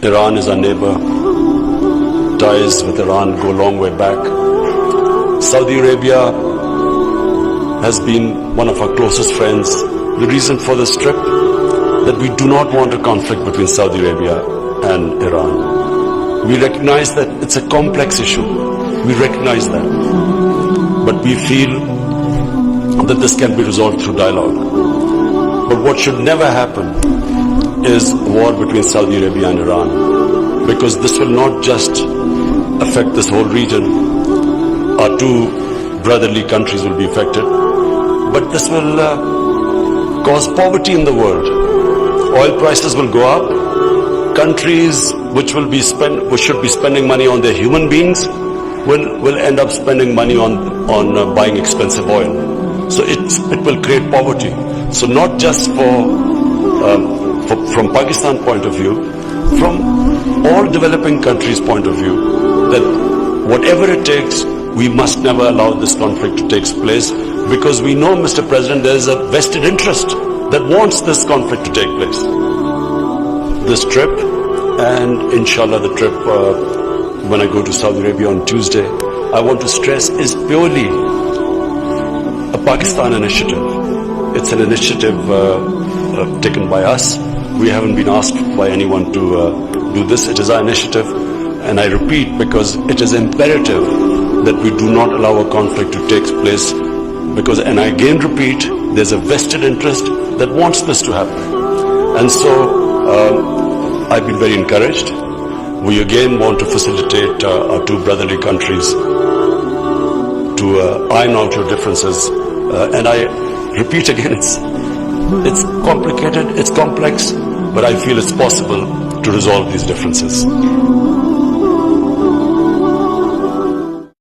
Iran is our neighbor. Ties with Iran go a long way back. Saudi Arabia has been one of our closest friends. The reason for this trip, that we do not want a conflict between Saudi Arabia and Iran. We recognize that it's a complex issue. We recognize that. But we feel that this can be resolved through dialogue. But what should never happen is a war between Saudi Arabia and Iran, because this will not just affect this whole region. Our two brotherly countries will be affected, but this will cause poverty in the world. Oil prices will go up. Countries which should be spending money on their human beings will end up spending money on buying expensive oil. So it will create poverty. So not just from Pakistan point of view, from all developing countries' point of view, that whatever it takes, we must never allow this conflict to take place, because we know, Mr. President, there is a vested interest that wants this conflict to take place. This trip, and inshallah the trip when I go to Saudi Arabia on Tuesday, I want to stress, is purely a Pakistan initiative. It's an initiative taken by us. We haven't been asked by anyone to do this. It is our initiative, and I repeat, because it is imperative that we do not allow a conflict to take place, because, and I again repeat, there's a vested interest that wants this to happen. And so I've been very encouraged. We again want to facilitate our two brotherly countries to iron out your differences. And I repeat again, it's complicated, it's complex, but I feel it's possible to resolve these differences.